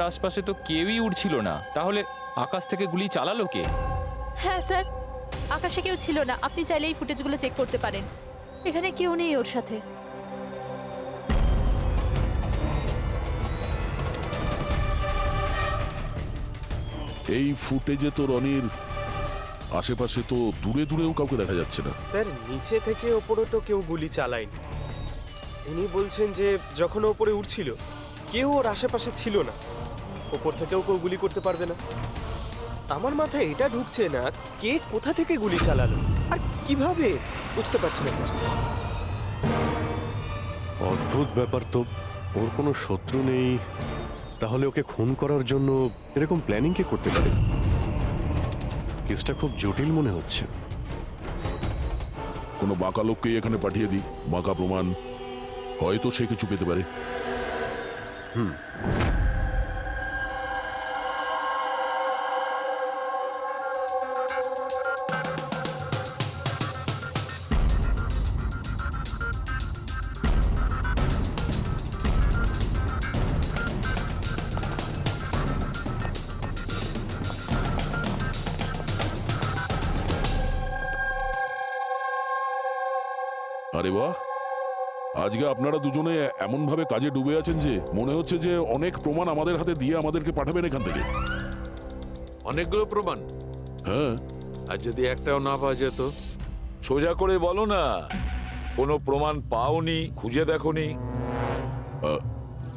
আশপাশে তো কেউই উড়ছিল না, তাহলে আকাশ থেকে গুলি চালালো কে? হ্যাঁ স্যার, আকাশে কেউ ছিল না। আপনি চাইলে এই ফুটেজগুলো চেক করতে পারেন। এখানে কেউ নেই ওর সাথে। এই ফুটেজে তো রনির আশেপাশে তো দূরে দূরেও কাউকে দেখা যাচ্ছে না। স্যার, নিচে থেকে ওপরে তো কেউ গুলি চালায়নি। ইনি বলছেন যে যখন ও ওপরে উঠছিল কেউ ওর আশেপাশে ছিল না, ওপর থেকেও কেউ গুলি করতে পারবে না। আমার মাথায় এটা ঢুকছে না, কে কোথা থেকে গুলি চালালো আর কিভাবে, বুঝতে পারছি না স্যার। অদ্ভুত ব্যাপার তো, ওর কোনো শত্রু নেই, তাহলে ওকে খুন করার জন্য এরকম প্ল্যানিং কে করতে পারে? কেসটা খুব জটিল মনে হচ্ছে। কোনো বাঁকা লোককেই এখানে পাঠিয়ে দিই, বাঁকা প্রমাণ, হয়তো সে কিছু পেতে পারে। আরে বাহ, আজকে আপনারা দুজনে এমন ভাবে কাজে ডুবে আছেন যে মনে হচ্ছে যে অনেক প্রমাণ আমাদের হাতে দিয়ে আমাদেরকে পাঠাবেন এখান থেকে। অনেকগুলো প্রমাণ, হ্যাঁ, আর যদি একটাও না পাওয়া যেত? সোজা করে বলো না, কোনো প্রমাণ পাওনি, খুঁজে দেখোনি?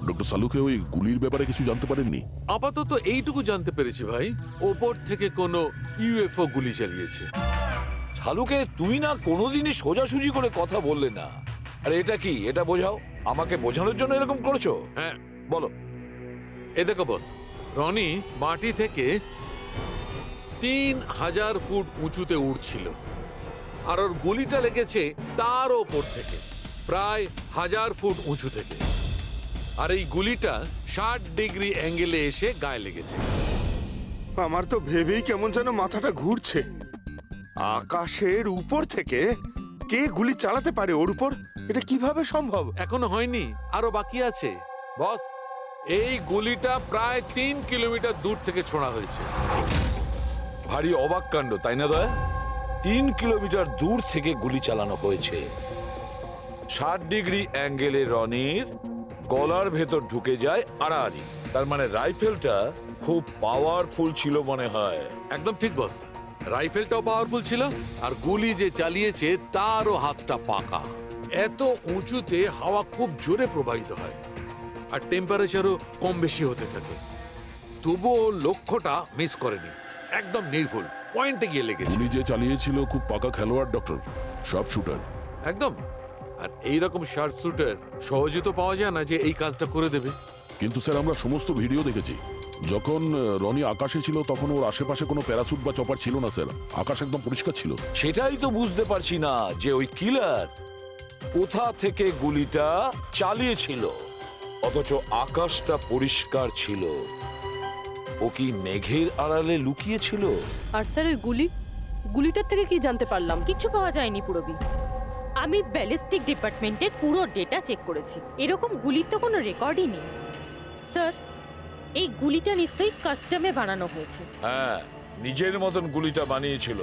ডক্টর সালুকে ওই গুলির ব্যাপারে কিছু জানতে পারেননি? আপাতত এইটুকু জানতে পেরেছি ভাই, ওপর থেকে কোনো ইউএফও গুলি চালিয়েছে। শালুকে তুমি না কোনোদিনই সোজাসুজি করে কথা বললে না। আরে এটা কি, এটা বোঝাও, আমাকে বোঝানোর জন্য এরকম করেছো? হ্যাঁ, বলো। এ দেখো বস, রনি মাটি থেকে 3000 ফুট উঁচুতে উঠছিল, আর ওর গুলিটা লেগেছে তার ওপর থেকে প্রায় 1000 ফুট উঁচু থেকে। আর এই গুলিটা 60 ডিগ্রি অ্যাঙ্গেলে এসে গায়ে লেগেছে। আমার তো ভেবেই কেমন যেন মাথাটা ঘুরছে। আকাশের উপর থেকে কে গুলি চালাতে পারে ওর উপর? এটা কিভাবে সম্ভব? এখনো হয়নি, আরো বাকি আছে বস। এই গুলিটা প্রায় 3 কিলোমিটার দূর থেকে ছোড়া হয়েছে। ভারী অবাক কাণ্ড, তাই না দয়া? 3 কিলোমিটার দূর থেকে গুলি চালানো হয়েছে। 60 ডিগ্রি অ্যাঙ্গেলে রনির গলার ভেতর ঢুকে যায় আড়াআড়ি। তার মানে রাইফেলটা খুব পাওয়ারফুল ছিল মনে হয়। একদম ঠিক বস, রাইফেলটাও পাওয়ারফুল ছিল, আর গুলি যে চালিয়েছে তারও হাতটা পাকা। এত উঁচুতে হাওয়া খুব জোরে প্রবাহিত হয়, আর টেম্পারেচারও কম বেশি হতে থাকে। তবুও লক্ষ্যটা মিস করেনি, একদম নির্ভুল পয়েন্টে গিয়ে লেগেছে। গুলি যে চালিয়েছিল খুব পাকা খেলোয়াড়, ডক্টর, সব শুটার। একদম। আর এইরকম শার্প শুটার সহজে তো পাওয়া যায় না যে এই কাজটা করে দেবে। কিন্তু স্যার, আমরা সমস্ত ভিডিও দেখেছি। যখন রনি আকাশে ছিল তখন ওর আশেপাশে কোনো প্যারাসুট বা চপার ছিল না স্যার, আকাশ একদম পরিষ্কার ছিল। সেটাই তো বুঝতে পারছি না যে ওই কিলার কোথা থেকে গুলিটা চালিয়েছিল, অথচ আকাশটা পরিষ্কার ছিল। ও কি মেঘের আড়ালে লুকিয়েছিল? আর স্যার ওই গুলিটার থেকে কি জানতে পারলাম? কিচ্ছু পাওয়া যায়নি পুরবি। আমি ব্যালিস্টিক ডিপার্টমেন্টের পুরো ডেটা চেক করেছি, এরকম গুলির তো কোনো রেকর্ডই নেই। স্যার, এই গুলিটা নিশ্চয়ই কাস্টমে বানানো হয়েছে। হ্যাঁ, নিজের মতন গুলিটা বানিয়েছিল।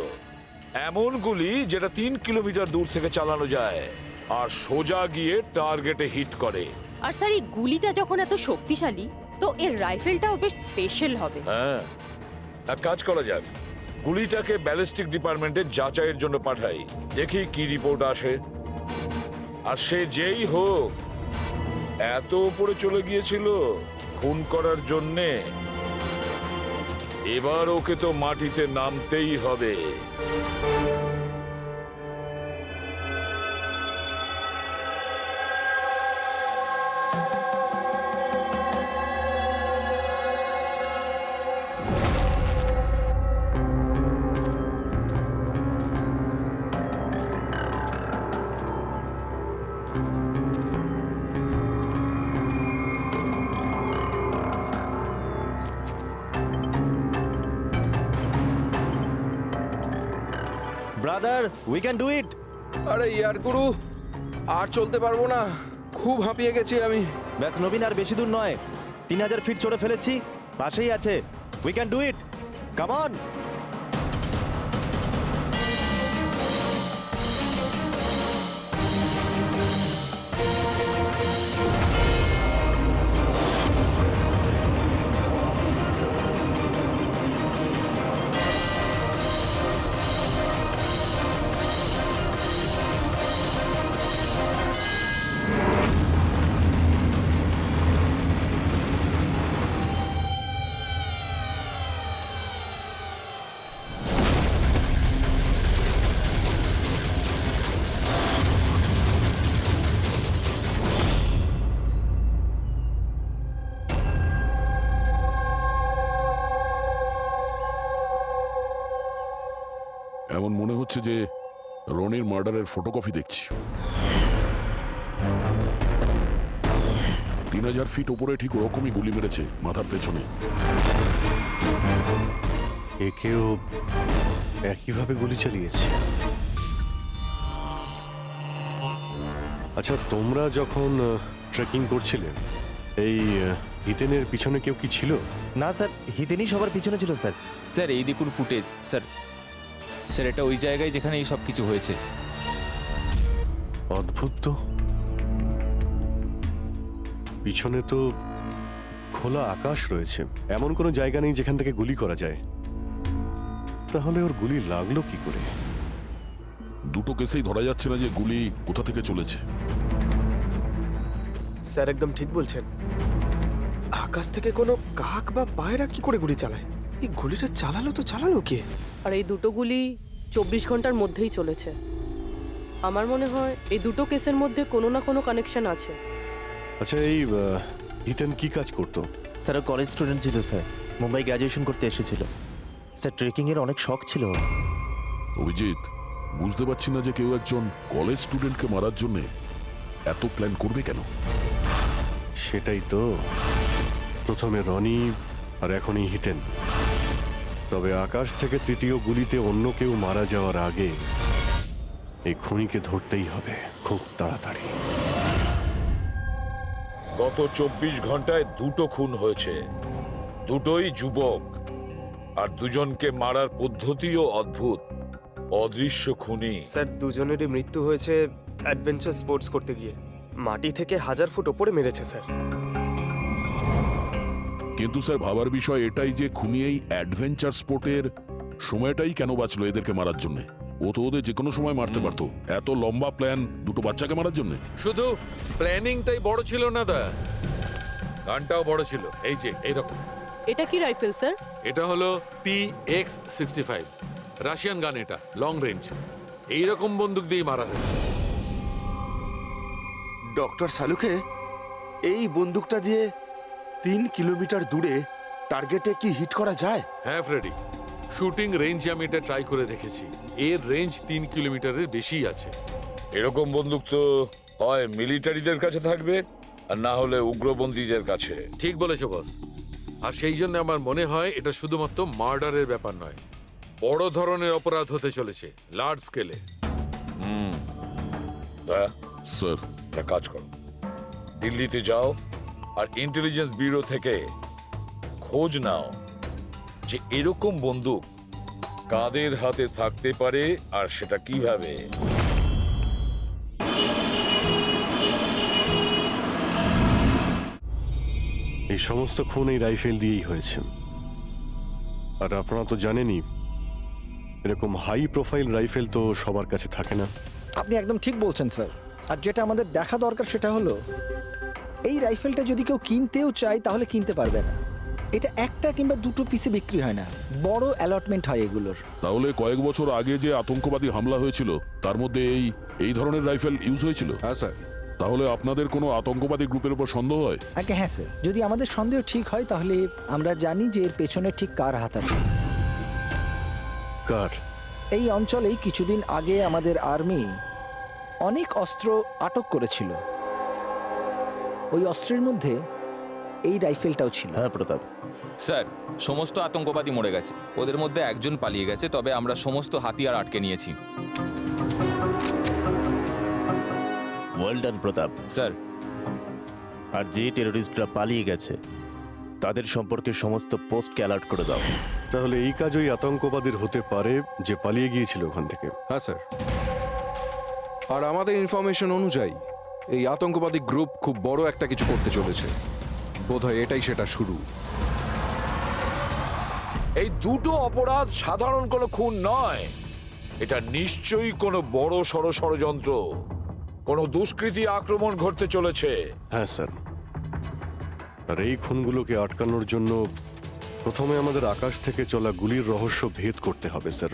এমন গুলি যেটা 3 কিলোমিটার দূর থেকে চালানো যায় আর সোজা গিয়ে টার্গেটে হিট করে। আর স্যার, এই গুলিটা যখন এত শক্তিশালী, তো এর রাইফেলটাও বেশ স্পেশাল হবে। হ্যাঁ, এক কাজ করা যাক, গুলিটাকে ব্যালিস্টিক ডিপার্টমেন্টে যাচাইয়ের জন্য পাঠাই, দেখি কি রিপোর্ট আসে। আর সে যেই হোক, এত উপরে চলে গিয়েছিল খুন করার জন্যে, এবার ওকে তো মাটিতে নামতেই হবে। ব্রাদার, উই ক্যান ডু ইট। আরে ইয়ার গুরু, আর চলতে পারবো না, খুব হাঁপিয়ে গেছি আমি। ব্যাস নবীন, আর বেশি দূর নয়। 3000 ফিট চড়ে ফেলেছি, পাশেই আছে। We can do it, come on. এমন মনে হচ্ছে যে রনির মার্ডারের ফটোকপি দেখছি। 3000 ফিট ওপরে ঠিক ওরকমই গুলি মেরেছে মাথার পেছনে। একেও একইভাবে গুলি চালিয়েছে। আচ্ছা, তোমরা যখন ট্রেকিং করছিলে, এই হিতেনের পিছনে কেউ কি ছিল? না স্যার, হিতেনই সবার পিছনে ছিল স্যার। স্যার এই দেখুন ফুটেজ স্যার। স্যার এটা ওই জায়গায় যেখানে এই সব কিছু হয়েছে। অদ্ভুত তো, পিছনে তো খোলা আকাশ রয়েছে, এমন কোনো জায়গা নেই যেখান থেকে গুলি করা যায়। তাহলে ওর গুলি লাগলো কি করে? দুটো কেসেই ধরা যাচ্ছে না যে গুলি কোথা থেকে চলেছে। স্যার একদম ঠিক বলছেন। আকাশ থেকে কোনো কাক বা পায়রা কি করে গুলি চালায়? এই গুলিটা চালালো কে? আর এই দুটো গুলি 24 ঘন্টার মধ্যেই চলেছে। আমার মনে হয় এই দুটো কেসের মধ্যে কোনো না কোনো কানেকশন আছে। আচ্ছা, এই হিতেন কি কাজ করতো? স্যার ও কলেজ স্টুডেন্ট ছিল স্যার, মুম্বাই গ্র্যাজুয়েশন করতে এসেছিল স্যার। ট্রেকিং এর অনেক শখ ছিল ওর। অভিজিৎ, বুঝতে পারছি না যে কেউ একজন কলেজ স্টুডেন্টকে মারার জন্য এত প্ল্যান করবে কেন। সেটাই তো, প্রথমে রনি আর এখনই হিতেন। তবে আকাশ থেকে তৃতীয় গুলিতে অন্য কেউ মারা যাওয়ার আগে এই খুনিকে ধরতেই হবে খুব তাড়াতাড়ি। গত 24 ঘন্টায় দুটো খুন হয়েছে, দুটোই যুবক, আর দুজনকে মারার পদ্ধতিও অদ্ভুত। অদৃশ্য খুনি। স্যার দুজনেরই মৃত্যু হয়েছে অ্যাডভেঞ্চার স্পোর্টস করতে গিয়ে। মাটি থেকে 1000 ফুট ওপরে মেরেছে স্যার। কিন্তু স্যার ভাবার বিষয় এটাই যে খুনি এই অ্যাডভেঞ্চার স্পোর্টের সময়টাই কেন বাঁচলো এদেরকে মারার জন্য। ও তো ওদের যে কোনো সময় মারতে পারতো। এত লম্বা প্ল্যান দুটো বাচ্চাকে মারার জন্য। শুধু প্ল্যানিংটাই বড় ছিল না দা, গানটাও বড় ছিল। এই যে এইরকম। এটা কি রাইফেল স্যার? এটা হলো PX-65 রাশিয়ান গান। এটা লং রেঞ্জ। এইরকম বন্দুক দিয়ে মারা হয়েছে। ডক্টর সালুকে, এই বন্দুকটা দিয়ে 3 কিলোমিটার দূরে টার্গেটে কি হিট করা যায়? হ্যাঁ ফ্রেডি, শুটিং রেঞ্জে আমি এটা ট্রাই করে দেখেছি। এর রেঞ্জ 3 কিলোমিটারের বেশি আছে। এরকম বন্দুক তো হয় মিলিটারিদের কাছে থাকবে, আর না হলে উগ্রপন্থীদের কাছে। ঠিক বলেছো বস। আর সেই জন্য আমার মনে হয় এটা শুধুমাত্র মার্ডারের ব্যাপার নয়, বড় ধরনের অপরাধ হতে চলেছে, লার্জ স্কেলে। স্যার একটা কাজ করো, দিল্লিতে যাও আর ইন্টেলিজেন্স ব্যুরো থেকে খোঁজ নাও যে এরকম বন্দুক কাদের হাতে থাকতে পারে আর সেটা কিভাবে। এই সমস্ত খুন এই রাইফেল দিয়েই হয়েছে। আর আপনারা তো জানেনই, এরকম হাই প্রোফাইল রাইফেল তো সবার কাছে থাকে না। আপনি একদম ঠিক বলছেন স্যার। আর যেটা আমাদের দেখা দরকার সেটা হলো এই রাইফেলটা যদি কেউ কিনতেও চায় তাহলে কিনতে পারবে না। এটা একটা কিংবা দুটো পিসে বিক্রি হয় না, বড় অ্যালটমেন্ট হয় এগুলোর। তাহলে কয়েক বছর আগে যে আতঙ্কবাদী হামলা হয়েছিল তার মধ্যে এই ধরনের রাইফেল ইউজ হয়েছিল? হ্যাঁ স্যার। তাহলে আপনাদের কোনো আতঙ্কবাদী গ্রুপের উপর সন্দেহ হয়? আগে হ্যাঁ স্যার, যদি আমাদের সন্দেহ ঠিক হয় তাহলে আমরা জানি যে এর পেছনে ঠিক কার হাত আছে। কার? এই অঞ্চলেই কিছুদিন আগে আমাদের আর্মি অনেক অস্ত্র আটক করেছিল। ওই অস্ত্রের মধ্যে এই রাইফেলটাও ছিল। হ্যাঁ প্রতাপ স্যার সমস্ত আতঙ্কবাদী মরে গেছে, ওদের মধ্যে একজন পালিয়ে গেছে, তবে আমরা সমস্ত হাতিয়ার আটকে নিয়েছি। ওয়েল ডান প্রতাপ। স্যার আর যে টেররিস্টরা পালিয়ে গেছে তাদের সম্পর্কে সমস্ত পোস্টকে অ্যালার্ট করে দাও। তাহলে এই কাজ ওই আতঙ্কবাদীর হতে পারে যে পালিয়ে গিয়েছিল ওখান থেকে। হ্যাঁ স্যার, আর আমাদের ইনফরমেশন অনুযায়ী এই আতঙ্কবাদী গ্রুপ খুব বড় একটা কিছু করতে চলেছে। বোধহয় এটাই সেটা শুরু। এই দুটো অপরাধ সাধারণ কোনো খুন নয়, এটা নিশ্চয়ই কোনো বড় সড় ষড়যন্ত্র, কোনো দুষ্কৃতী আক্রমণ ঘটতে চলেছে। হ্যাঁ স্যার, আর এই খুনগুলোকে আটকানোর জন্য প্রথমে আমাদের আকাশ থেকে চলা গুলির রহস্য ভেদ করতে হবে স্যার।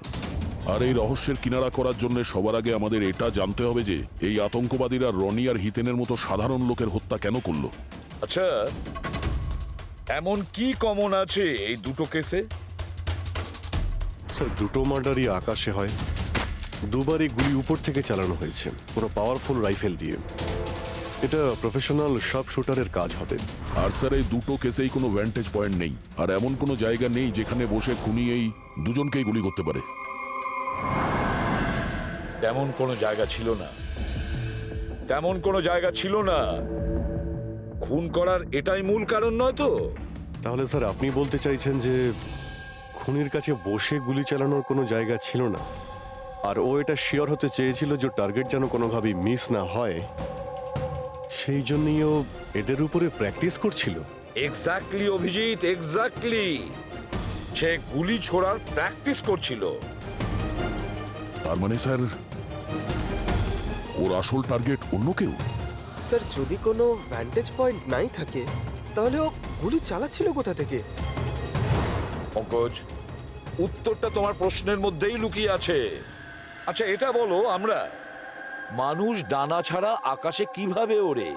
আর এই রহস্যের কিনারা করার জন্য সবার আগে আমাদের এটা জানতে হবে যে এই আতঙ্কবাদীরা রনি আর হিতেনের মতো সাধারণ লোকের হত্যা কেন করলো। আচ্ছা, এমন কি কমন আছে এই দুটো কেসে? স্যার, দুটো মার্ডারই আকাশে হয়, দুবারই গুলি উপর থেকে চালানো হয়েছে কোনো পাওয়ারফুল রাইফেল দিয়ে। এটা প্রফেশনাল শার্প শুটারের কাজ হবে। আর স্যার, এই দুটো কেসেই কোনো ভ্যান্টেজ পয়েন্ট নেই, আর এমন কোনো জায়গা নেই যেখানে বসে খুনি এই দুজনকেই গুলি করতে পারে। তেমন কোনো জায়গা ছিল না, তেমন কোনো জায়গা ছিল না। খুন করার এটাই মূল কারণ নয় তো? তাহলে স্যার আপনি বলতে চাইছেন যে খুনির কাছে বসে গুলি চালানোর কোনো জায়গা ছিল না, আর ও এটা শিওর হতে চেয়েছিল যে টার্গেট যেন কোনোভাবেই মিস না হয়, সেই জন্যই ও এদের উপরে প্র্যাকটিস করছিল। Exactly Abhijit, exactly. সে গুলি ছোড়ার প্র্যাকটিস করছিল। তার মানে স্যার, ওর আসল টার্গেট অন্য কেউ। স্যার, যদি কোনো ভ্যান্টেজ পয়েন্ট নাই থাকে তাহলে ও গুলি চালাচ্ছিল কোথা থেকে? পঙ্কজ, উত্তরটা তোমার প্রশ্নের মধ্যেই লুকিয়ে আছে। আচ্ছা, এটা বলো, আমরা মানুষ ডানা ছাড়া আকাশে কিভাবে ওড়ে?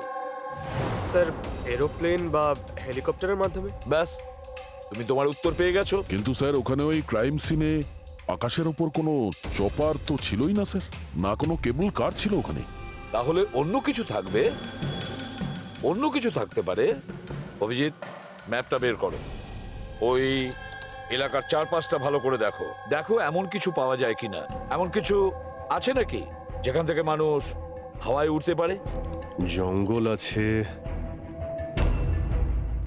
স্যার, এরোপ্লেন বা হেলিকপ্টারের মাধ্যমে। ব্যাস, তুমি তোমার উত্তর পেয়ে গেছো। কিন্তু স্যার, ওখানে ওই ক্রাইম সিনে আকাশের ওপর কোনো চপার তো ছিলই না স্যার, না কোনো কেবল কার ছিল ওখানে। তাহলে অন্য কিছু থাকবে, অন্য কিছু থাকতে পারে। অভিজিৎ, ম্যাপটা বের করো, ওই এলাকার চারপাশটা ভালো করে দেখো, দেখো এমন কিছু পাওয়া যায় কিনা। এমন কিছু আছে নাকি যেখান থেকে মানুষ হাওয়ায় উঠতে পারে? জঙ্গল আছে,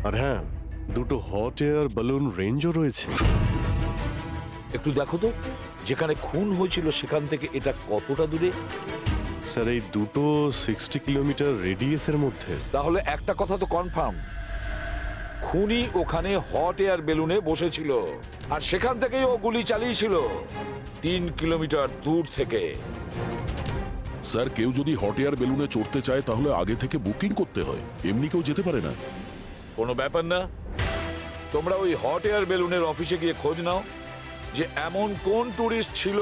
আর হ্যাঁ, দুটো হট এয়ার বালুন রেঞ্জও রয়েছে। একটু দেখো তো, যেখানে খুন হয়েছিল সেখান থেকে এটা কতটা দূরে? স্যার, এই দুটো 60 কিলোমিটার রেডিয়াসের মধ্যে। তাহলে একটা কথা তো কনফার্ম, খুনি ওখানে হট এয়ার বেলুনে বসেছিল, আর সেখান থেকেই ও গুলি চালিয়েছিল 3 কিলোমিটার দূর থেকে। স্যার, কেউ যদি হট এয়ার বেলুনে চড়তে চায় তাহলে আগে থেকে বুকিং করতে হয়, এমনি কেউ যেতে পারে না। কোনো ব্যাপার না, তোমরা ওই হট এয়ার বেলুনের অফিসে গিয়ে খোঁজ নাও যে এমন কোন টুরিস্ট ছিল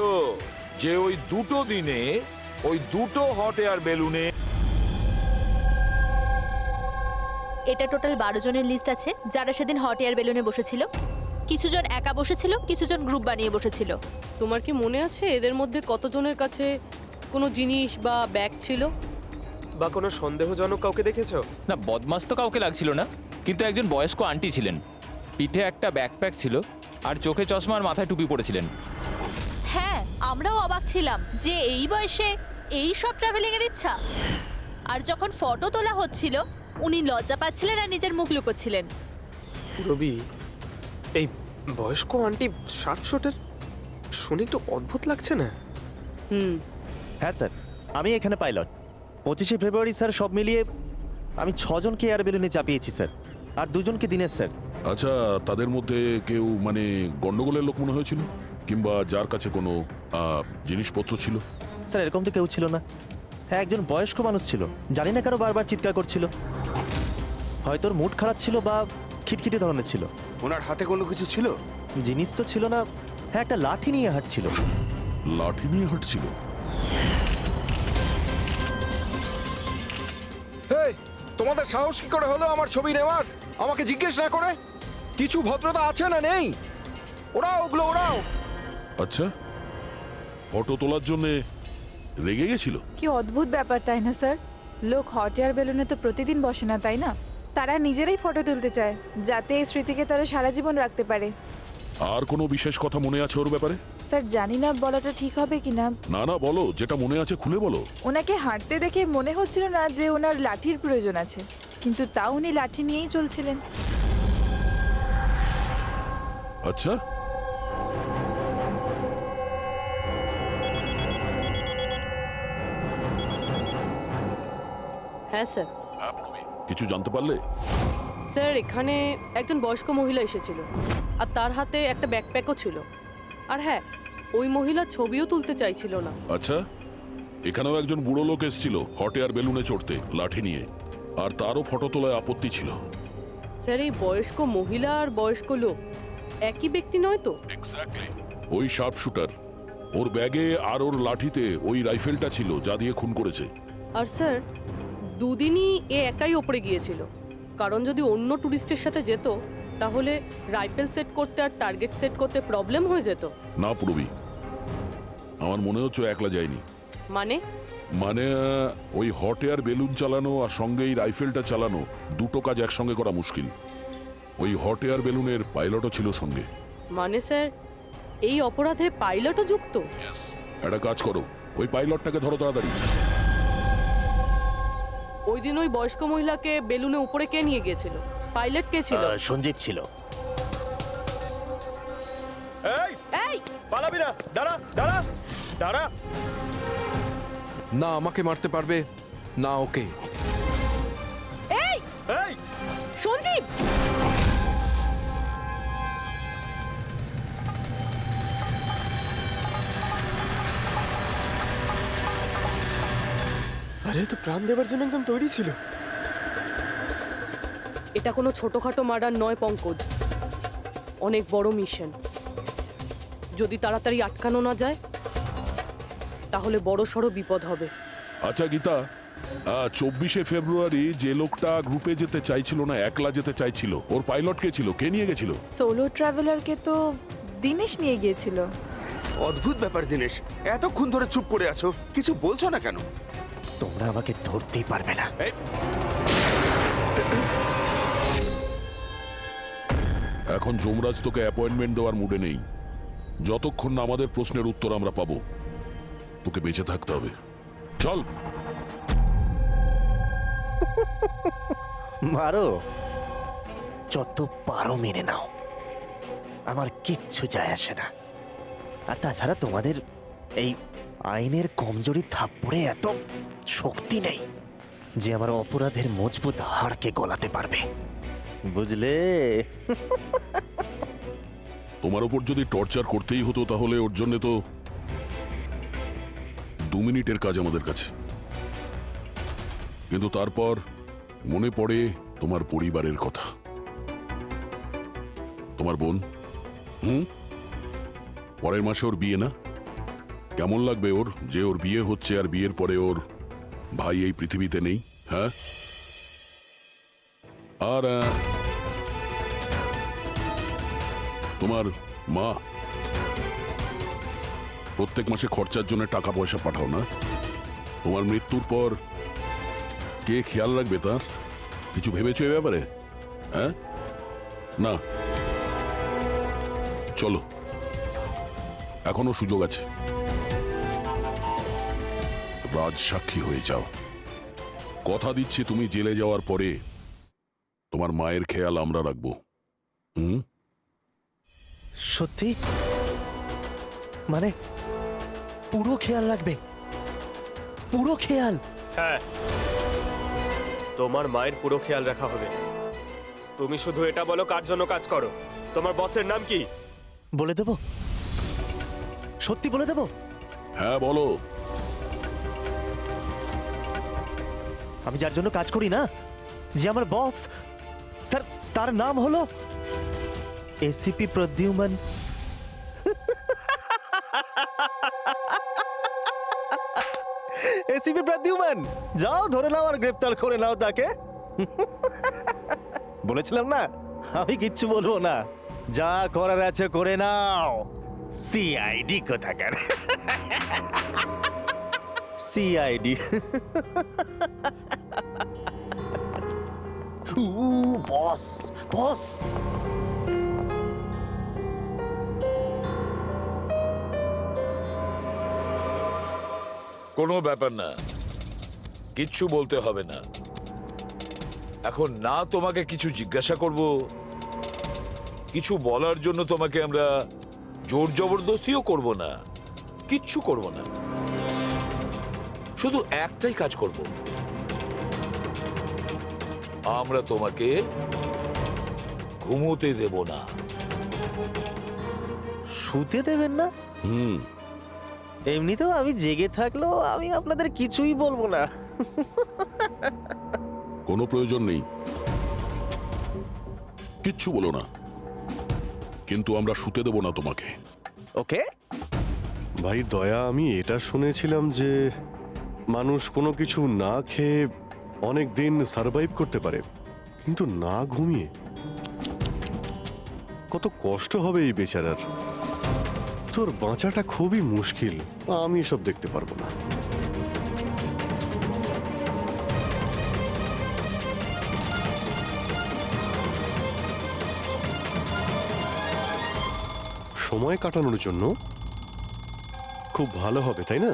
যে ওই দুটো দিনে ওই দুটো হট এয়ার বেলুনে। এটা টোটাল 12 জনের লিস্ট আছে যারা সেদিন হট এয়ার বেলুনে বসেছিল। কিছু জন একা বসেছিল, কিছু জন গ্রুপ বানিয়ে বসেছিল। তোমার কি মনে আছে এদের মধ্যে কতজনের কাছে কোনো জিনিস বা ব্যাগ ছিল? বা কোনো সন্দেহজনক কাউকে দেখেছো? না, বদমাস তো কাউকে লাগছিল না, কিন্তু একজন বয়স্ক আন্টি ছিলেন, পিঠে একটা ব্যাকপ্যাক ছিল, আর চোখে চশমা আর মাথায় টুপি পরেছিলেন। হ্যাঁ, আমরাও অবাক ছিলাম যে এই বয়সে এই সব ট্রাভেলিং এর ইচ্ছা। আর যখন ফটো তোলা হচ্ছিল উনি লজ্জা পাচ্ছিলেন আর নিজের মুখ লুকোচ্ছিলেন। রবি, এই বয়স্ক আন্টি শার্প শুটার শুনে একটু অদ্ভুত লাগছে না? হ্যাঁ স্যার, আমি এখানে পাইলট। 25শে ফেব্রুয়ারি স্যার, সব মিলিয়ে আমি 6 জনকে এয়ার বেলুনে চাপিয়েছি স্যার, আর 2 জনকে দিনের স্যার। আচ্ছা, তাদের মধ্যে কেউ মানে গন্ডগোলের লোক মনে হয়েছিল, কিংবা যার কাছে কোনো জিনিসপত্র ছিল? স্যার, এরকম তো কেউ ছিল না। হ্যাঁ, একজন বয়স্ক মানুষ ছিল, জানি না, কারো বারবার চিৎকার করছিল। হয়তো ওর মুড খারাপ ছিল বা খিটখিটে ধরনের ছিল। ওনার হাতে কোনো কিছু ছিল? জিনিস তো ছিল না। হ্যাঁ, একটা লাঠি নিয়ে হাঁটছিল। লাঠি নিয়ে হাঁটছিল? এই, তোমাদের সাহস কি করে হলো আমার ছবি নেওয়ার, আমাকে জিজ্ঞেস না করে? কিছু ভদ্রতা আছে না নেই? ওরাও ওগুলো ওরাও। আচ্ছা, ফটো তোলার জন্য রেগে গেছিল? কি অদ্ভুত ব্যাপার, তাই না স্যার? লোক হট এয়ার বেলুনে তো প্রতিদিন বসে না, তাই না? তারা নিজেরাই ফটো তুলতে চায় যাতে এই স্মৃতিকে তারা সারা জীবন রাখতে পারে। আর কোনো বিশেষ কথা মনে আছে ওর ব্যাপারে? স্যার, জানি না বলাটা ঠিক হবে কিনা। না না, বলো, যেটা মনে আছে খুলে বলো। ওনাকে হাঁটতে দেখে মনে হচ্ছিল না যে ওনার লাঠির প্রয়োজন আছে, কিন্তু তাও উনি লাঠি নিয়েই চলছিলেন। আচ্ছা, হ্যাঁ স্যার। কিছু জানতে পারলে? স্যার এখানে একজন বয়স্ক মহিলা এসেছিল আর তার হাতে একটা ব্যাকপ্যাকও ছিল। আর হ্যাঁ, ওই মহিলা ছবিও তুলতে চাইছিল না। আচ্ছা, এখানেও একজন বুড়ো লোক এসেছিল হট এয়ার বেলুনে চড়তে লাঠি নিয়ে, আর তারও ফটো তোলায় আপত্তি ছিল। স্যার এই বয়স্ক মহিলা আর বয়স্ক লোক একই ব্যক্তি নয় তো? ওই শার্প শুটার, ওর ব্যাগে আর ওর লাঠিতে ওই রাইফেলটা ছিল যা দিয়ে খুন করেছে। আর স্যার দুদিনই এ একাই ওপরে গিয়েছিল, কারণ যদি অন্য টুরিস্টের সাথে যেত তাহলে রাইফেল সেট করতে আর টার্গেট সেট করতে প্রবলেম হয়ে যেত। না পূরবী, আমার মনে হচ্ছে ও একলা যায়নি। মানে ওই হট এয়ার বেলুন চালানো আর সঙ্গে এই রাইফেলটা চালানো দুটো কাজ একসঙ্গে করা মুশকিল। ওই হট এয়ার বেলুনের পাইলটও ছিল সঙ্গে। মানে স্যার এই অপরাধে পাইলটও যুক্ত? একটা কাজ করো, ওই পাইলটটাকে ধরো তাড়াতাড়ি। ওই দিন ওই বয়স্ক মহিলাকে বেলুনে উপরে কে নিয়ে গিয়েছিল? পাইলট কে ছিল? সঞ্জীব ছিল। এই পালাবি না, দাঁড়া দাঁড়া দাঁড়া। না আমাকে মারতে পারবে না ওকে। এই এই সঞ্জীব! আরে তো প্রাণ দেওয়ার জন্য একদম তৈরি ছিল। এটা কোনো ছোটখাটো মার্ডার নয় পঙ্কজ, অনেক বড় মিশন। যদি তাড়াতাড়ি আটকানো না যায় তাহলে বড় সড়ো বিপদ হবে। আচ্ছা গীতা, 24শে ফেব্রুয়ারি যে লোকটা গ্রুপে যেতে চাইছিল না, একলা যেতে চাইছিল, ওর পাইলট কে ছিল? কে নিয়ে গেছিল? সোলো ট্রাভেলারকে তো দিনেশ নিয়ে গিয়েছিল। অদ্ভুত ব্যাপার দিনেশ, এতক্ষণ ধরে চুপ করে আছো, কিছু বলছো না কেন? তোমরা আমাকে ধরতেই পারবে না। এখন যমরাজ তোকে অ্যাপয়েন্টমেন্ট দেওয়ার মুডে নেই। যতক্ষণ না আমাদের প্রশ্নের উত্তর আমরা পাবো, তোকে বেঁচে থাকতে হবে। চল। মারো, যত পারো মেনে নাও, আমার কিচ্ছু যায় আসে না। আর তাছাড়া তোমাদের এই আইনের কমজোরি থাপ্পড়ে এত শক্তি নেই যে আমার অপরাধের মজবুত হাড়কে গলাতে পারবে, বুঝলে? তোমার উপর যদি টর্চার করতেই হতো তাহলে ওর জন্য তো 2 মিনিটের কাজ আমাদের কাছে। কিন্তু তারপর মনে পড়ে তোমার পরিবারের কথা, তোমার বোন। পরের মাসে ওর বিয়ে না? কেমন লাগবে ওর যে ওর বিয়ে হচ্ছে আর বিয়ের পরে ওর ভাই এই পৃথিবীতে নেই? হ্যাঁ, আর তোমার মা প্রত্যেক মাসে খরচার জন্য টাকা পয়সা পাঠাও না? তোমার মৃত্যুর পর কে খেয়াল রাখবে তার? কিছু ভেবেছো এ ব্যাপারে? হ্যাঁ, না। চলো, এখনো সুযোগ আছে, রাজ সাক্ষী হয়ে যাও। কথা দিচ্ছি তুমি জেলে যাওয়ার পরে তোমার মায়ের খেয়াল আমরা রাখবো। সত্যি? মানে পুরো খেয়াল রাখবে? পুরো খেয়াল? হ্যাঁ, তোমার মায়ের পুরো খেয়াল রাখা হবে। তুমি শুধু এটা বলো কার জন্য কাজ করো, তোমার বসের নাম কি? বলে দেবো? সত্যি বলে দেবো? হ্যাঁ বলো। আমি যার জন্য কাজ করি না, যে আমার বস স্যার, তার নাম হলো এসিপি প্রদ্যুম্ন। এসিপি প্রদ্যুম্ন, যাও ধরে নাও আর গ্রেফতার করে নাও তাকে। বলেছিলাম না আমি কিচ্ছু বলবো না, যা করার আছে করে নাও। সিআইডি কোথাকার, সিআইডি। বস বস, কোনো ব্যাপার না, কিচ্ছু বলতে হবে না। এখন না তোমাকে কিছু জিজ্ঞাসা করব, কিছু বলার জন্য তোমাকে আমরা জোর জবরদস্তিও করব না, কিচ্ছু করব না। শুধু একটাই কাজ করব, আমরা তোমাকে ঘুমোতে দেব না। শুতে দেবেন না? এমনিতেও আমি জেগে থাকলেও আমি আপনাদের কিছুই বলবো না। কোনো প্রয়োজন নেই, কিচ্ছু বলো না, কিন্তু আমরা শুতে দেব না তোমাকে। ওকে ভাই দয়া, আমি এটা শুনেছিলাম যে মানুষ কোনো কিছু না খেয়ে অনেক দিন সার্ভাইভ করতে পারে, কিন্তু না ঘুমিয়ে কত কষ্ট হবে এই বেচারার। তোর বাঁচাটা খুবই মুশকিল, আমি এসব দেখতে পারবো না। সময় কাটানোর জন্য খুব ভালো হবে, তাই না?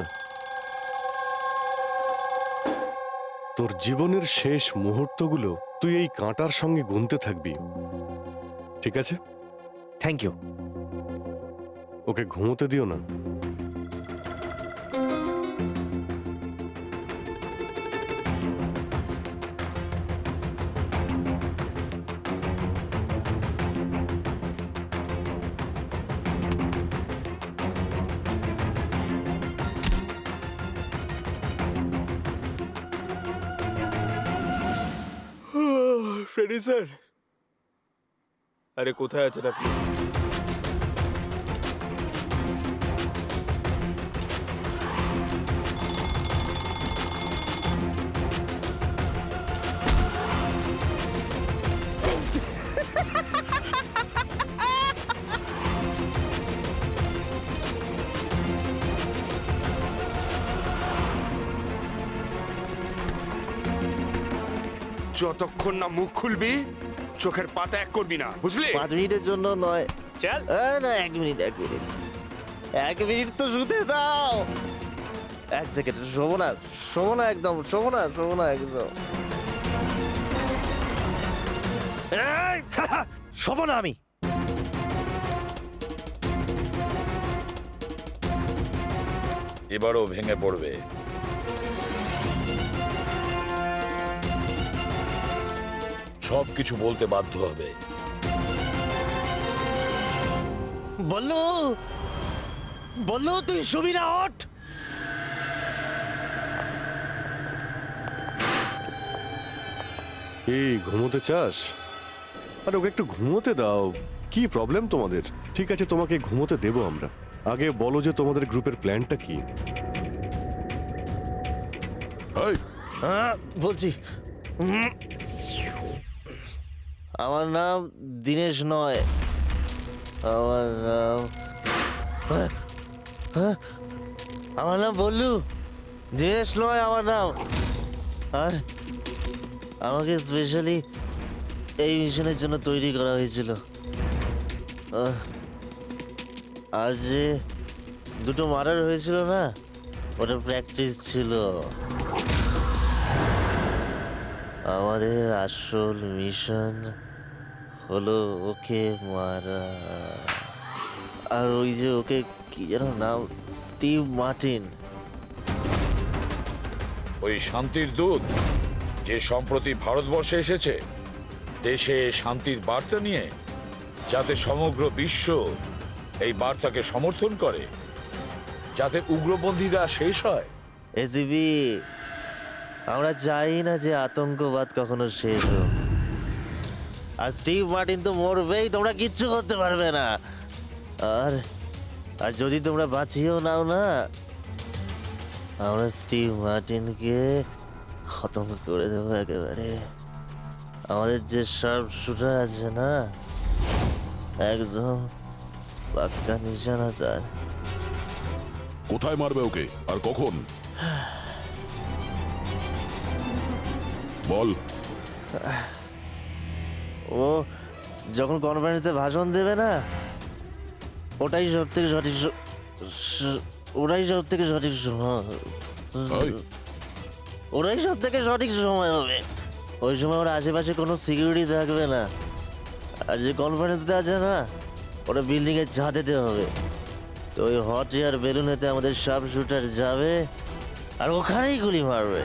তোর জীবনের শেষ মুহূর্তগুলো তুই এই কাঁটার সঙ্গে গুনতে থাকবি, ঠিক আছে? Thank you. ওকে ঘুমোতে দিও না। ফ্রেডি স্যার, আরে কোথায় আছেন আপনি? যতক্ষণ না মুখ খুলবি চোখের পাতা এক করবি না, বুঝলি? 5 মিনিটের জন্য নয়। চল না, 1 মিনিট 1 মিনিট তো শুতে দাও। 1 সেকেন্ড, শোবো না একদম, শোবো না একদম। এই, শোবো না আমি। এবারও ভেঙে পড়বে। সবকিছু বলতে বাধ্য হবে। বললো তুই শুবি না, ওঠ। এই ঘুমোতে চাস? আরে ওকে একটু ঘুমোতে দাও, কি প্রবলেম তোমাদের? ঠিক আছে, তোমাকে ঘুমোতে দেবো আমরা। আগে বলো যে তোমাদের গ্রুপের প্ল্যানটা কি? বলছি, আমার নাম দীনেশ নয়, আমার নাম বল্লু। দীনেশ নয় আমার নাম। আর আমাকে স্পেশালি এই মিশনের জন্য তৈরি করা হয়েছিল। আর যে 2টো মার্ডার হয়েছিল না, ওটা প্র্যাকটিস ছিল। আমাদের আসল মিশন হলো ওকে মারা। আর ওই যে ওকে কি যেন নাম, স্টিভ মার্টিন। ওই শান্তির দূত যে সম্প্রতি ভারতবর্ষে এসেছে দেশে শান্তির বার্তা নিয়ে, যাতে সমগ্র বিশ্ব এই বার্তাকে সমর্থন করে, যাতে উগ্রপন্থীরা শেষ হয়। এসিবি, আমরা চাই না যে আতঙ্কবাদ কখনো শেষ হোক। আর স্টিভ মার্টিন তো মরবেই, তোমরা কিচ্ছু করতে পারবে না। আর আর যদি তোমরা বাঁচিয়েও নাও না, আমরা স্টিভ মার্টিনকে খতম করে দেবো একেবারে। আমাদের যে শার্প শুটার আছে না, একদম পাক্কা নিশানা তার। কোথায় মারবে ওকে আর কখন বল? ও যখন কনফারেন্সে ভাষণ দেবে না, ওটাই সব থেকে সঠিক ওরাই সব থেকে সঠিক সময় হবে। ওই সময় ওর আশেপাশে কোনো সিকিউরিটি থাকবে না, আর যে কনফারেন্সটা আছে না, ওটা বিল্ডিং এর ছাদেতে হবে। তো ওই হট এয়ার বেলুনেতে আমাদের সাব শুটার যাবে আর ওখানেই গুলি মারবে।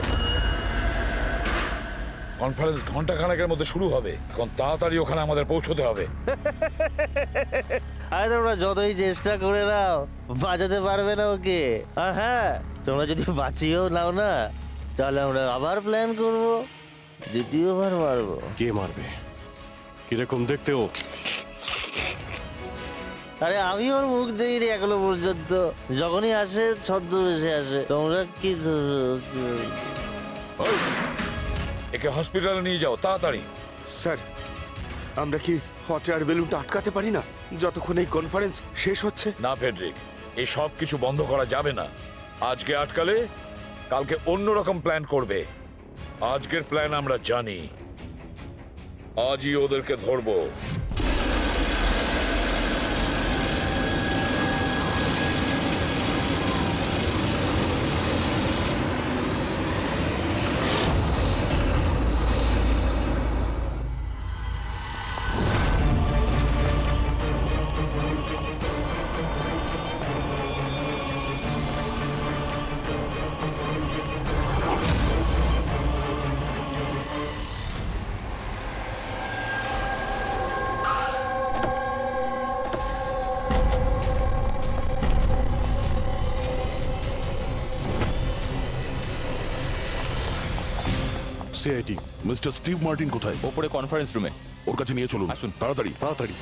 কনফারেন্স ঘন্টা খানেকের মধ্যে শুরু হবে, এখন তাড়াতাড়ি ওখানে আমাদের পৌঁছতে হবে। আরে তোমরা যতই চেষ্টা করে নাও, বাঁচাতে পারবে না ওকে। আর হ্যাঁ, তোমরা যদি বাঁচিয়েও নাও না, তাহলে আমরা আবার প্ল্যান করব, দ্বিতীয়বার মারবো। কে মারবে? কিরকম দেখতে ও? আরে আমি ওর মুখ দেই রে এখনো পর্যন্ত, যখনই আসে ছদ্মবেশে আসে। তোমরা কি ওই, একে হসপিটালে নিয়ে যাও তাড়াতাড়ি। স্যার, আমরা কি হট এয়ার বেলুনটা আটকাতে পারি না যতক্ষণ এই কনফারেন্স শেষ হচ্ছে? না ফেডরিক, এই সব কিছু বন্ধ করা যাবে না। আজকে আটকালে কালকে অন্যরকম প্ল্যান করবে। আজকের প্ল্যান আমরা জানি, আজই ওদেরকে ধরবো। সিআইটি। মিস্টার স্টিভ মার্টিন কোথায়? ওপরে কনফারেন্স রুমে। ওর কাছে নিয়ে চলুন, আসুন। তাড়াতাড়ি। তাড়াতাড়ি।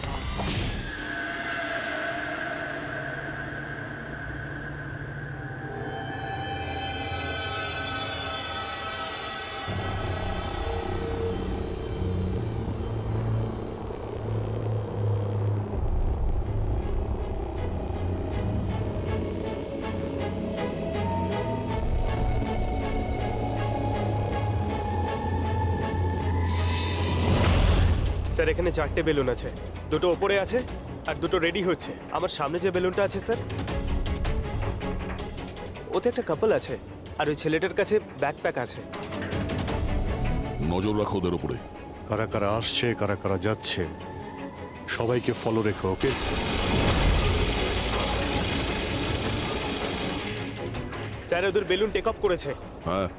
স্যার, এখানে 4টে বেলুন আছে, দুটো ওপরে আছে আর দুটো রেডি হচ্ছে। আমার সামনে যে বেলুনটা আছে স্যার, ওতে একটা কাপল আছে, আর ওই ছেলেটার কাছে ব্যাকপ্যাক আছে। নজর রাখো ওদের উপরে। কারা কারা আসছে, কারা কারা যাচ্ছে, সবাইকে ফলো রেখো, ওকে? স্যার, ওদের বেলুন টেক অফ করেছে। হ্যাঁ,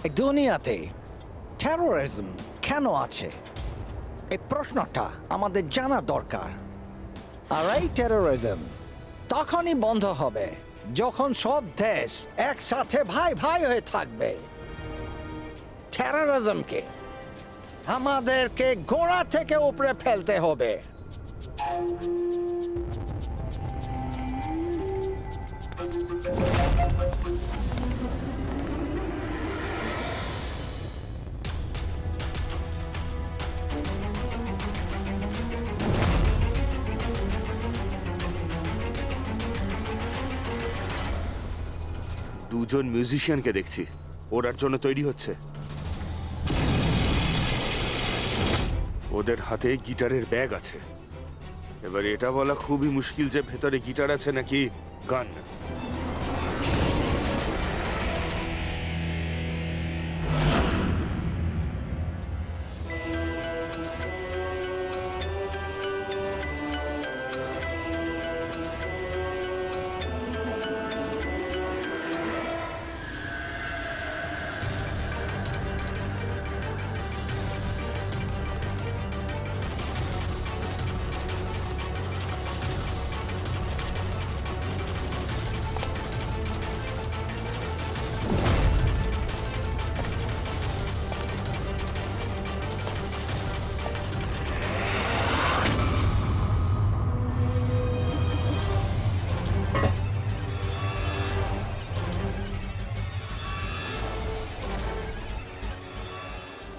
এই দুনিয়াতে টেরোরিজম কেন আছে, এই প্রশ্নটা আমাদের জানা দরকার। আর এই টেরোরিজম তখনই বন্ধ হবে যখন সব দেশ একসাথে ভাই ভাই হয়ে থাকবে। টেরোরিজমকে আমাদেরকে গোড়া থেকে উপরে ফেলতে হবে। দুজন মিউজিশিয়ানকে দেখছি, ওরার জন্য তৈরি হচ্ছে। ওদের হাতে গিটারের ব্যাগ আছে। এবার এটা বলা খুবই মুশকিল যে ভেতরে গিটার আছে নাকি গান।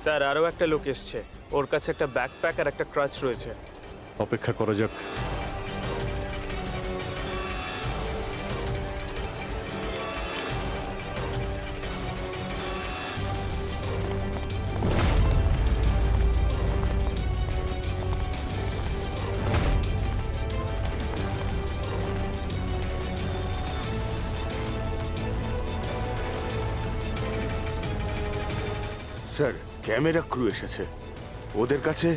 স্যার, আরও একটা লোক এসছে, ওর কাছে একটা ব্যাকপ্যাক আর একটা ক্রাচ রয়েছে। অপেক্ষা করা যাক। স্যার ক্যামেরা ক্রু এসেছে, ওদের কাছে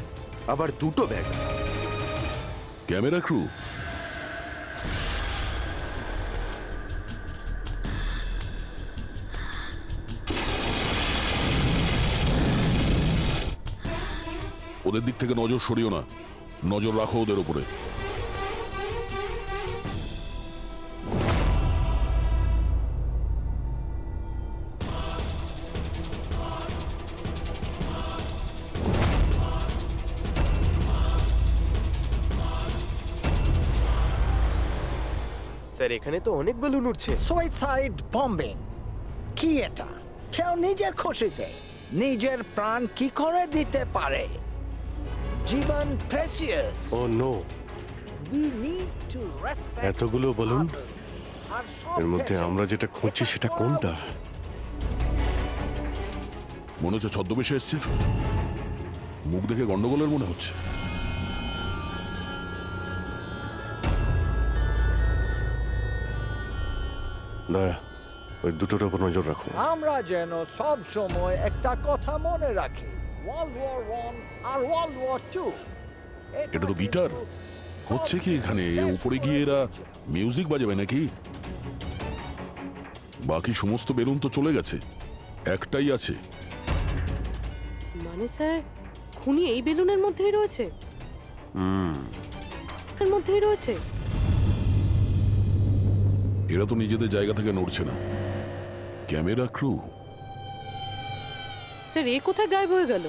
আবার দুটো ব্যাগ। Camera crew? ওদের দিক থেকে নজর সরিও না, নজর রাখো ওদের উপরে। স্যার এখানে তো অনেক বেলুন উঠছে। সুইসাইড বম্বিং কি এটা? কেউ নিজের খুশিতে নিজের প্রাণ কি করে দিতে পারে? জীবন precious. Oh no, We need to respect এতগুলো বলুন, others. আর সব এর মধ্যে দেশে আমরা যেটা খুঁজছি এটা সেটা করা কোনটা? উচিত। মনে হচ্ছে ছদ্মবেশে এসছে, মুখ দেখে গন্ডগোলের মনে হচ্ছে। দয়া, ওই দুটোর উপর নজর রাখো। আমরা যেন সব সময় একটা কথা মনে রাখি, ওয়ার্ল্ড ওয়ার 1 আর ওয়ার্ল্ড ওয়ার 2। এটা তো গিটার। হচ্ছে কি এখানে? উপরে গিয়ে এরা মিউজিক বাজাবে নাকি? বাকি সমস্ত বেলুন তো চলে গেছে, একটাই আছে। মানে স্যার খুনি এই বেলুনের মধ্যেই রয়েছে? এর মধ্যেই রয়েছে? এরা তো নিজেদের জায়গা থেকে নড়ছে না। Camera crew? স্যার এ কোথায় গায়েব হয়ে গেল?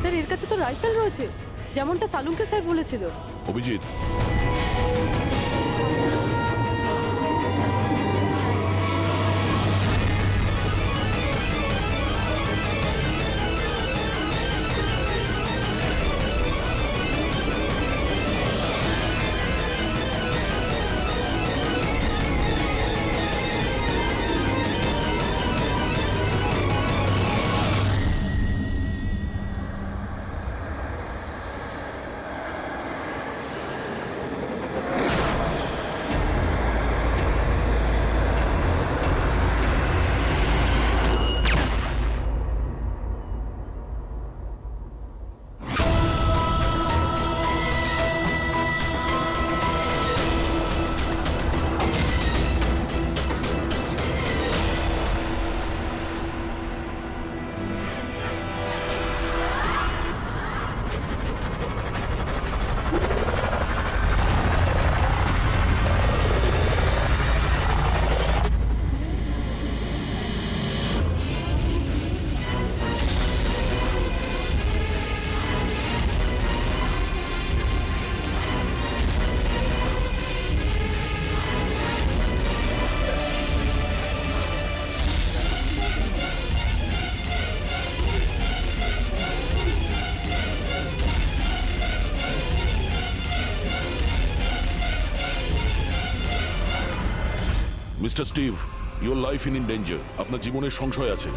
স্যার এর কাছে তো রাইফেল রয়েছে, যেমনটা সালুমকে স্যার বলেছিল। Abhijit, mister Steve, your life in danger. আপনার জীবনের সংশয় আছে।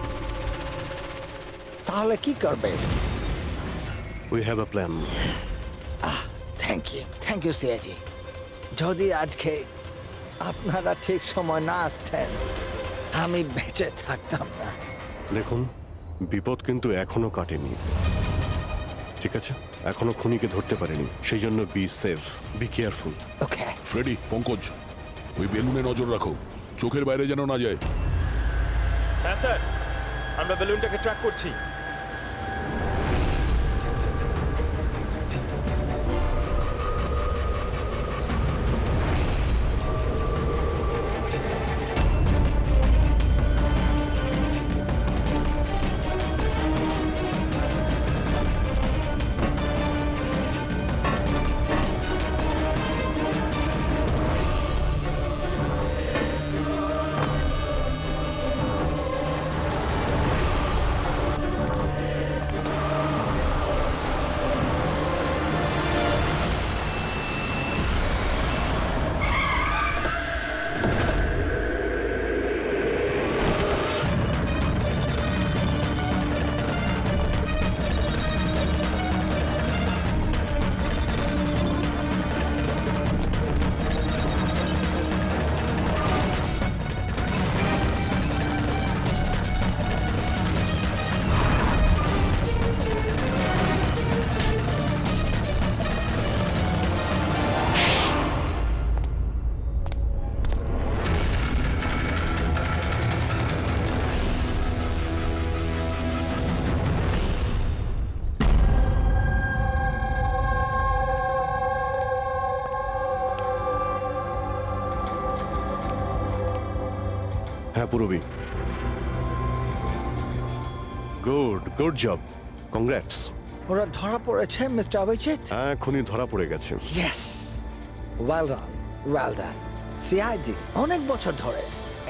তাহলে কি করবে? We have a plan. Thank you সিয়াজি। যদি আজকে আপনারা ঠিক সময় না আসতেন, আমি বেঁচে থাকতাম না। দেখুন, বিপদ কিন্তু এখনো কাটেনি, ঠিক আছে? এখনো খুনিকে ধরতে পারেনি, সেই জন্য be safe, be careful. Okay Freddy, Pankaj, ওই বেলুনে নজর রাখো, চোখের বাইরে যেন না যায়। হ্যাঁ স্যার, আমরা বেলুনটাকে ট্র্যাক করছি। হ্যাঁ পুরবি। Good job, congrats. ওরা ধরা পড়েছে মিস্টার অভিজিৎ? হ্যাঁ, এখনই ধরা পড়ে গেছে। Yes, well done. সিআইডি অনেক বছর ধরে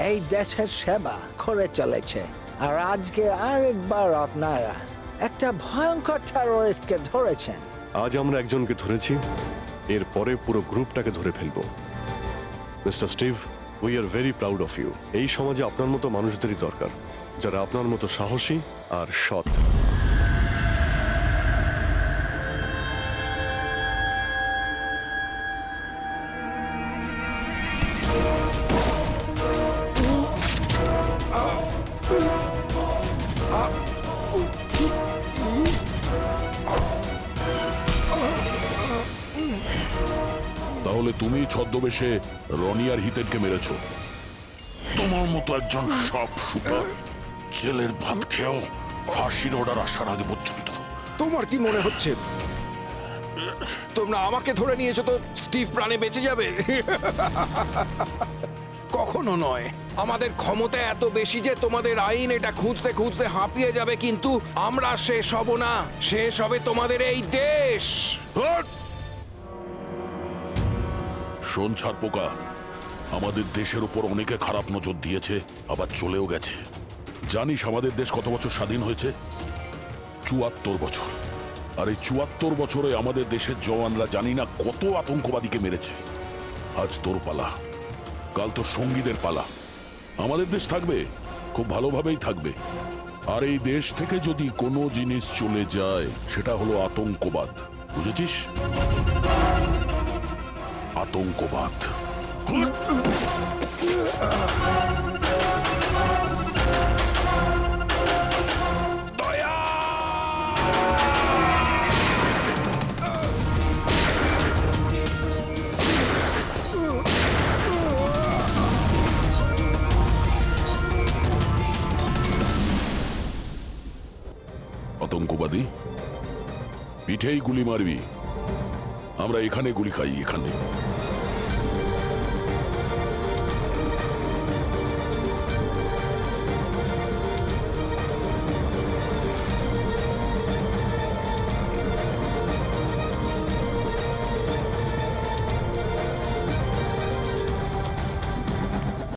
এই দেশের সেবা করে চলেছে, আর আজকে আরেকবার আপনারা একটা ভয়ঙ্কর টেররিস্টকে ধরেছেন। আজ আমরা একজনকে ধরেছি, এরপরে পুরো গ্রুপটাকে ধরে ফেলবো। Mister Steve, we are very proud of you. এই সমাজে আপনার মতো মানুষদেরই দরকার, যারা আপনার মতো সাহসী আর সৎ। তাহলে তুমি ছদ্মবেশে রনি আর হিতেনকে মেরেছো? তোমার মতো একজন সব সুপার জেলের ভাত খেয়েও ফাঁসির অর্ডার আসার আগে পর্যন্ত। তোমার কি মনে হচ্ছে তোমরা আমাকে ধরে নিয়েছো তো স্টিভ প্রাণে বেঁচে যাবে? কখনো নয়। আমাদের ক্ষমতা এত বেশি যে তোমাদের আইন এটা খুঁজতে খুঁজতে হাঁপিয়ে যাবে, কিন্তু আমরা শেষ হব না। শেষ হবে তোমাদের এই দেশ। শোন ছারপোকা, আমাদের দেশের উপর অনেকে খারাপ নজর দিয়েছে, আবার চলেও গেছে। জানিস আমাদের দেশ কত বছর স্বাধীন হয়েছে? ৭৪ বছর। আর এই ৭৪ বছরে আমাদের দেশের জওয়ানরা জানি না কত আতঙ্কবাদীকে মেরেছে। আজ তোর পালা, কাল তোর সঙ্গীদের পালা। আমাদের দেশ থাকবে, খুব ভালোভাবেই থাকবে। আর এই দেশ থেকে যদি কোনো জিনিস চলে যায়, সেটা হলো আতঙ্কবাদ। বুঝেছিস? আতঙ্কবাদ। আতঙ্কবাদী, পিঠেই গুলি মারবি। আমরা এখানে গুলি খাই, এখানে।